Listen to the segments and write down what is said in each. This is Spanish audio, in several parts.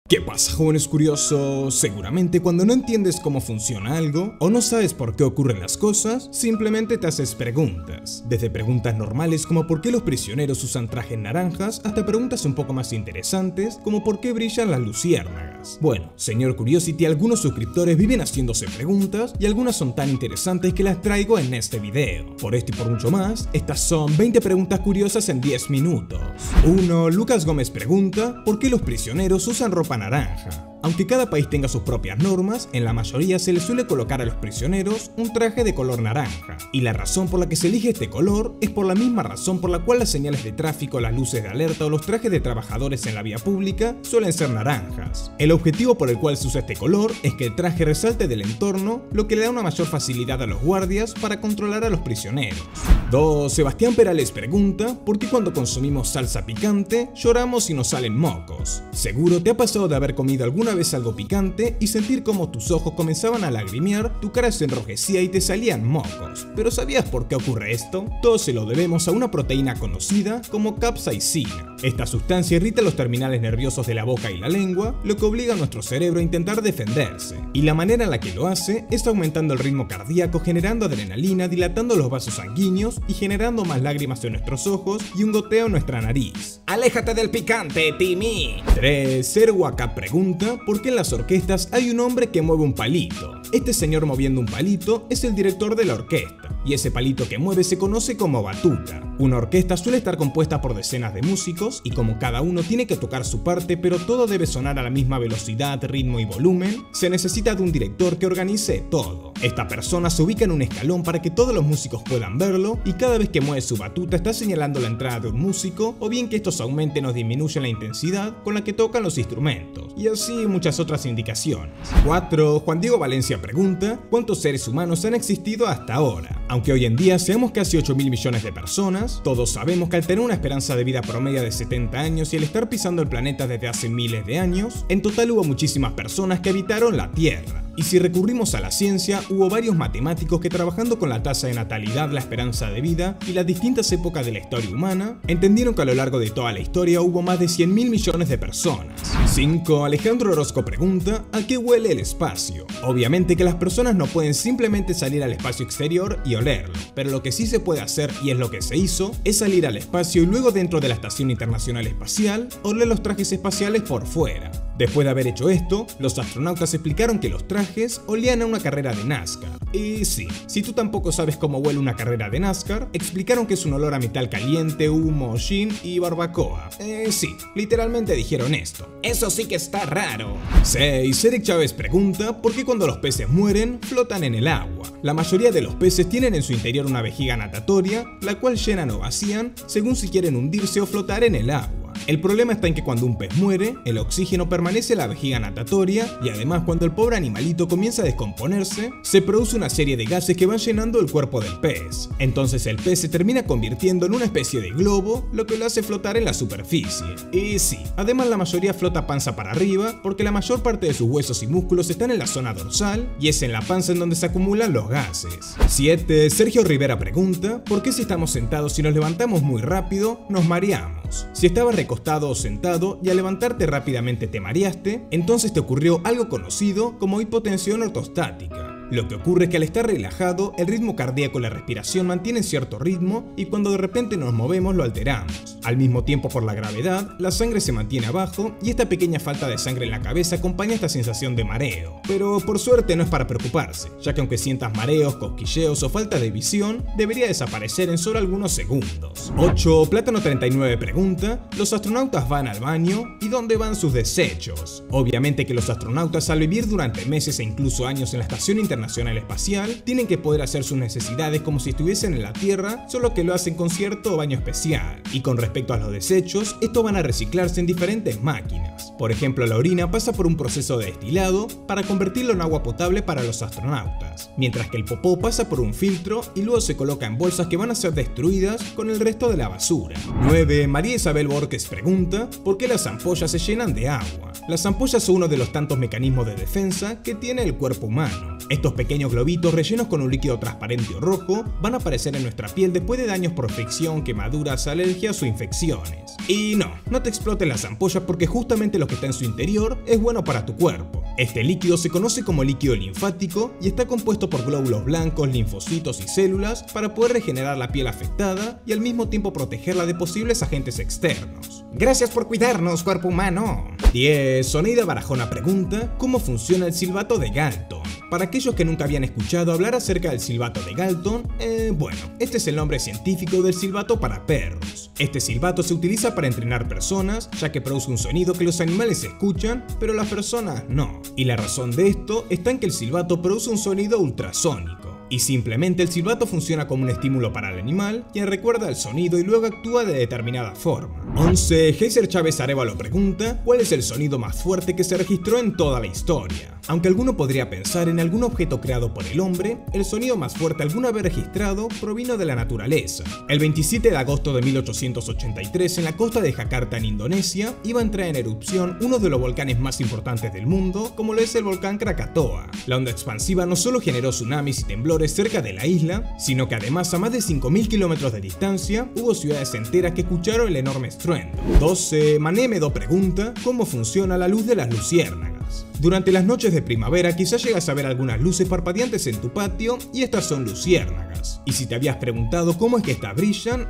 ¿Qué pasa, jóvenes curiosos? Seguramente cuando no entiendes cómo funciona algo o no sabes por qué ocurren las cosas, simplemente te haces preguntas. Desde preguntas normales como por qué los prisioneros usan trajes naranjas hasta preguntas un poco más interesantes como por qué brillan las luciérnagas. Bueno, señor Curiosity, algunos suscriptores viven haciéndose preguntas y algunas son tan interesantes que las traigo en este video. Por esto y por mucho más, estas son 20 preguntas curiosas en 10 minutos. 1. Lucas Gómez pregunta ¿por qué los prisioneros usan ropa naranja? Aunque cada país tenga sus propias normas, en la mayoría se les suele colocar a los prisioneros un traje de color naranja. Y la razón por la que se elige este color es por la misma razón por la cual las señales de tráfico, las luces de alerta o los trajes de trabajadores en la vía pública suelen ser naranjas. El objetivo por el cual se usa este color es que el traje resalte del entorno, lo que le da una mayor facilidad a los guardias para controlar a los prisioneros. 2. Sebastián Perales pregunta ¿por qué cuando consumimos salsa picante lloramos y nos salen mocos? Seguro te ha pasado de haber comido alguna vez algo picante y sentir como tus ojos comenzaban a lagrimear, tu cara se enrojecía y te salían mocos. ¿Pero sabías por qué ocurre esto? Todo se lo debemos a una proteína conocida como capsaicina. Esta sustancia irrita los terminales nerviosos de la boca y la lengua, lo que obliga a nuestro cerebro a intentar defenderse. Y la manera en la que lo hace es aumentando el ritmo cardíaco, generando adrenalina, dilatando los vasos sanguíneos y generando más lágrimas en nuestros ojos y un goteo en nuestra nariz. ¡Aléjate del picante, Timmy! 3. Serwaka pregunta ¿por qué en las orquestas hay un hombre que mueve un palito? Este señor moviendo un palito es el director de la orquesta, y ese palito que mueve se conoce como batuta. Una orquesta suele estar compuesta por decenas de músicos, y como cada uno tiene que tocar su parte pero todo debe sonar a la misma velocidad, ritmo y volumen, se necesita de un director que organice todo. Esta persona se ubica en un escalón para que todos los músicos puedan verlo, y cada vez que mueve su batuta está señalando la entrada de un músico, o bien que estos aumenten o disminuyan la intensidad con la que tocan los instrumentos, y así muchas otras indicaciones. 4. Juan Diego Valencia pregunta ¿cuántos seres humanos han existido hasta ahora? Aunque hoy en día seamos casi 8.000 millones de personas, todos sabemos que al tener una esperanza de vida promedio de 70 años y al estar pisando el planeta desde hace miles de años, en total hubo muchísimas personas que habitaron la Tierra. Y si recurrimos a la ciencia, hubo varios matemáticos que trabajando con la tasa de natalidad, la esperanza de vida y las distintas épocas de la historia humana, entendieron que a lo largo de toda la historia hubo más de 100.000 millones de personas. 5. Alejandro Orozco pregunta ¿a qué huele el espacio? Obviamente que las personas no pueden simplemente salir al espacio exterior y olerlo, pero lo que sí se puede hacer, y es lo que se hizo, es salir al espacio y luego dentro de la Estación Internacional Espacial, oler los trajes espaciales por fuera. Después de haber hecho esto, los astronautas explicaron que los trajes olían a una carrera de NASCAR. Y sí, si tú tampoco sabes cómo huele una carrera de NASCAR, explicaron que es un olor a metal caliente, humo, gin y barbacoa. Sí, literalmente dijeron esto. Eso sí que está raro. 6. Eric Chávez pregunta ¿por qué cuando los peces mueren, flotan en el agua? La mayoría de los peces tienen en su interior una vejiga natatoria, la cual llenan o vacían según si quieren hundirse o flotar en el agua. El problema está en que cuando un pez muere, el oxígeno permanece en la vejiga natatoria y además cuando el pobre animalito comienza a descomponerse, se produce una serie de gases que van llenando el cuerpo del pez. Entonces el pez se termina convirtiendo en una especie de globo, lo que lo hace flotar en la superficie. Y sí, además la mayoría flota panza para arriba porque la mayor parte de sus huesos y músculos están en la zona dorsal y es en la panza en donde se acumulan los gases. 7. Sergio Rivera pregunta ¿por qué si estamos sentados y nos levantamos muy rápido, nos mareamos? Si estabas recostado o sentado y al levantarte rápidamente te mareaste, entonces te ocurrió algo conocido como hipotensión ortostática. Lo que ocurre es que al estar relajado, el ritmo cardíaco y la respiración mantienen cierto ritmo y cuando de repente nos movemos lo alteramos. Al mismo tiempo por la gravedad, la sangre se mantiene abajo y esta pequeña falta de sangre en la cabeza acompaña esta sensación de mareo. Pero por suerte no es para preocuparse, ya que aunque sientas mareos, cosquilleos o falta de visión, debería desaparecer en solo algunos segundos. 8. Plátano 39 pregunta ¿los astronautas van al baño? ¿Y dónde van sus desechos? Obviamente que los astronautas al vivir durante meses e incluso años en la Estación Internacional Espacial tienen que poder hacer sus necesidades como si estuviesen en la Tierra, solo que lo hacen con cierto baño especial. Y con respecto a los desechos, estos van a reciclarse en diferentes máquinas. Por ejemplo, la orina pasa por un proceso de destilado para convertirlo en agua potable para los astronautas, mientras que el popó pasa por un filtro y luego se coloca en bolsas que van a ser destruidas con el resto de la basura. 9. María Isabel Borges pregunta ¿por qué las ampollas se llenan de agua? Las ampollas son uno de los tantos mecanismos de defensa que tiene el cuerpo humano. Estos pequeños globitos rellenos con un líquido transparente o rojo van a aparecer en nuestra piel después de daños por fricción, quemaduras, alergias o infecciones. Y no te exploten las ampollas porque justamente lo que está en su interior es bueno para tu cuerpo. Este líquido se conoce como líquido linfático y está compuesto por glóbulos blancos, linfocitos y células para poder regenerar la piel afectada y al mismo tiempo protegerla de posibles agentes externos. Gracias por cuidarnos, cuerpo humano. 10. Soneida Barajona pregunta ¿cómo funciona el silbato de Galton? Para aquellos que nunca habían escuchado hablar acerca del silbato de Galton, bueno, este es el nombre científico del silbato para perros. Este silbato se utiliza para entrenar personas, ya que produce un sonido que los animales escuchan, pero las personas no. Y la razón de esto está en que el silbato produce un sonido ultrasónico. Y simplemente el silbato funciona como un estímulo para el animal, quien recuerda el sonido y luego actúa de determinada forma. 11. Heiser Chávez Arevalo pregunta ¿cuál es el sonido más fuerte que se registró en toda la historia? Aunque alguno podría pensar en algún objeto creado por el hombre, el sonido más fuerte alguna vez registrado provino de la naturaleza. El 27 de agosto de 1883 en la costa de Jakarta en Indonesia iba a entrar en erupción uno de los volcanes más importantes del mundo, como lo es el volcán Krakatoa. La onda expansiva no solo generó tsunamis y temblores cerca de la isla, sino que además a más de 5000 kilómetros de distancia hubo ciudades enteras que escucharon el enorme estruendo. 12. Manemedo pregunta ¿cómo funciona la luz de las luciérnagas? Durante las noches de primavera quizás llegas a ver algunas luces parpadeantes en tu patio y estas son luciérnagas. Y si te habías preguntado cómo es que estas brillan,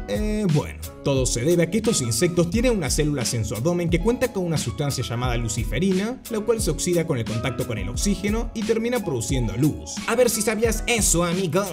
bueno, todo se debe a que estos insectos tienen unas células en su abdomen que cuenta con una sustancia llamada luciferina, la cual se oxida con el contacto con el oxígeno y termina produciendo luz. A ver si sabías eso, amigo.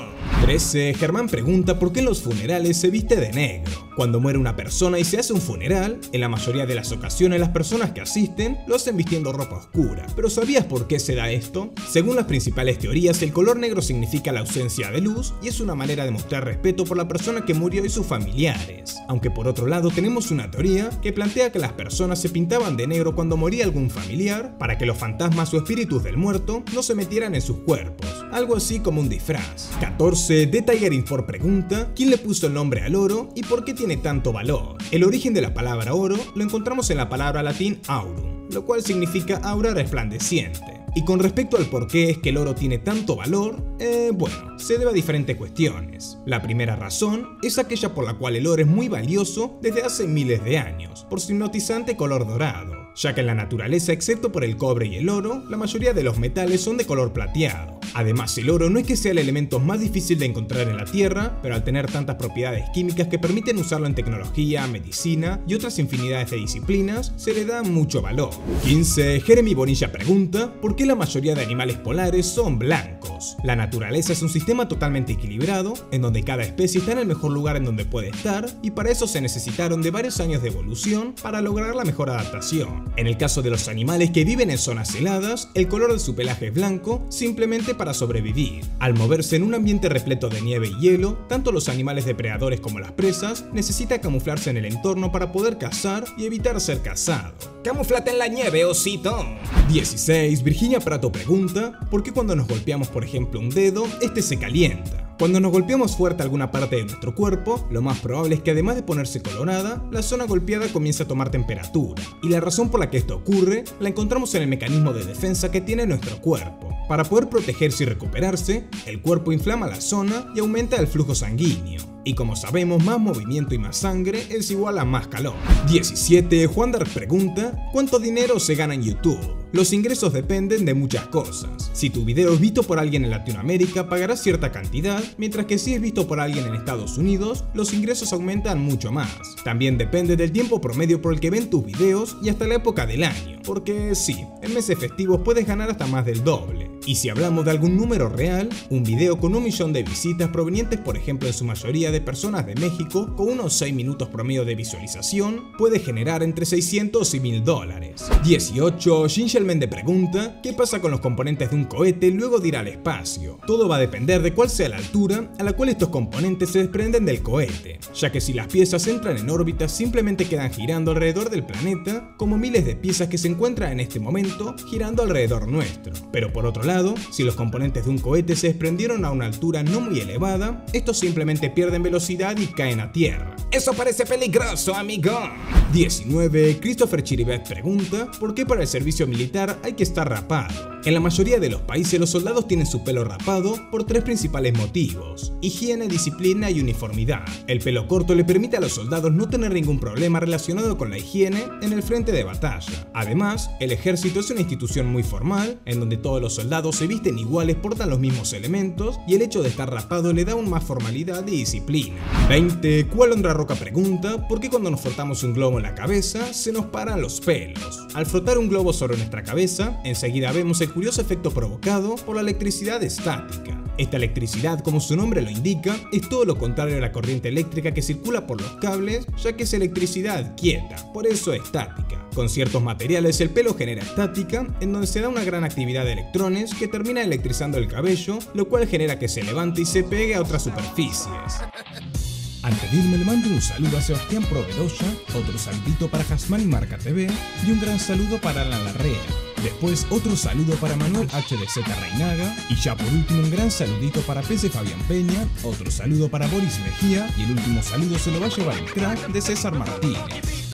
13. Germán pregunta por qué en los funerales se viste de negro. Cuando muere una persona y se hace un funeral, en la mayoría de las ocasiones las personas que asisten lo hacen vistiendo ropa oscura. ¿Pero sabías por qué se da esto? Según las principales teorías, el color negro significa la ausencia de luz y es una manera de mostrar respeto por la persona que murió y sus familiares. Aunque por otro lado tenemos una teoría que plantea que las personas se pintaban de negro cuando moría algún familiar para que los fantasmas o espíritus del muerto no se metieran en sus cuerpos, algo así como un disfraz. 14. The Tiger Infor pregunta ¿quién le puso el nombre al oro y por qué tiene tanto valor? El origen de la palabra oro lo encontramos en la palabra latín aurum, lo cual significa aura resplandeciente. Y con respecto al por qué es que el oro tiene tanto valor, bueno, se debe a diferentes cuestiones. La primera razón es aquella por la cual el oro es muy valioso desde hace miles de años, por su hipnotizante color dorado, ya que en la naturaleza, excepto por el cobre y el oro, la mayoría de los metales son de color plateado. Además, el oro no es que sea el elemento más difícil de encontrar en la Tierra, pero al tener tantas propiedades químicas que permiten usarlo en tecnología, medicina y otras infinidades de disciplinas, se le da mucho valor. 15. Jeremy Bonilla pregunta ¿por qué la mayoría de animales polares son blancos? La naturaleza es un sistema totalmente equilibrado, en donde cada especie está en el mejor lugar en donde puede estar, y para eso se necesitaron de varios años de evolución para lograr la mejor adaptación. En el caso de los animales que viven en zonas heladas, el color de su pelaje es blanco simplemente para sobrevivir. Al moverse en un ambiente repleto de nieve y hielo, tanto los animales depredadores como las presas necesitan camuflarse en el entorno para poder cazar y evitar ser cazado. Camuflate en la nieve, osito. 16. Virginia Prato pregunta ¿por qué cuando nos golpeamos por ejemplo un dedo, este se calienta? Cuando nos golpeamos fuerte alguna parte de nuestro cuerpo, lo más probable es que además de ponerse colorada, la zona golpeada comience a tomar temperatura. Y la razón por la que esto ocurre la encontramos en el mecanismo de defensa que tiene nuestro cuerpo. Para poder protegerse y recuperarse, el cuerpo inflama la zona y aumenta el flujo sanguíneo. Y como sabemos, más movimiento y más sangre es igual a más calor. 17. Juan Dark pregunta ¿cuánto dinero se gana en YouTube? Los ingresos dependen de muchas cosas. Si tu video es visto por alguien en Latinoamérica, pagarás cierta cantidad, mientras que si es visto por alguien en Estados Unidos, los ingresos aumentan mucho más. También depende del tiempo promedio por el que ven tus videos y hasta la época del año, porque sí, en meses festivos puedes ganar hasta más del doble. Y si hablamos de algún número real, un video con 1 millón de visitas provenientes por ejemplo en su mayoría de personas de México, con unos 6 minutos promedio de visualización, puede generar entre 600 y 1000 dólares. 18. Gingelmende pregunta ¿qué pasa con los componentes de un cohete luego de ir al espacio? Todo va a depender de cuál sea la altura a la cual estos componentes se desprenden del cohete, ya que si las piezas entran en órbita simplemente quedan girando alrededor del planeta, como miles de piezas que se encuentran en este momento girando alrededor nuestro. Pero por otro lado, si los componentes de un cohete se desprendieron a una altura no muy elevada, estos simplemente pierden velocidad y caen a tierra. Eso parece peligroso, amigo. 19. Christopher Chiribet pregunta ¿por qué para el servicio militar hay que estar rapado? En la mayoría de los países los soldados tienen su pelo rapado por tres principales motivos: higiene, disciplina y uniformidad. El pelo corto le permite a los soldados no tener ningún problema relacionado con la higiene en el frente de batalla. Además, el ejército es una institución muy formal, en donde todos los soldados se visten iguales, portan los mismos elementos, y el hecho de estar rapado le da aún más formalidad y disciplina. 20. Cual Ondra Roca pregunta: ¿por qué cuando nos frotamos un globo en la cabeza se nos paran los pelos? Al frotar un globo sobre nuestra cabeza, enseguida vemos el curioso efecto provocado por la electricidad estática. Esta electricidad, como su nombre lo indica, es todo lo contrario a la corriente eléctrica que circula por los cables, ya que es electricidad quieta, por eso estática. Con ciertos materiales el pelo genera estática, en donde se da una gran actividad de electrones que termina electrizando el cabello, lo cual genera que se levante y se pegue a otras superficies. Antes de irme le mando un saludo a Sebastián Provedoya, otro saludito para Jasmine Marca TV y un gran saludo para Alan Larrea. Después otro saludo para Manuel HDZ Reinaga y ya por último un gran saludito para PC Fabián Peña, otro saludo para Boris Mejía y el último saludo se lo va a llevar el crack de César Martínez.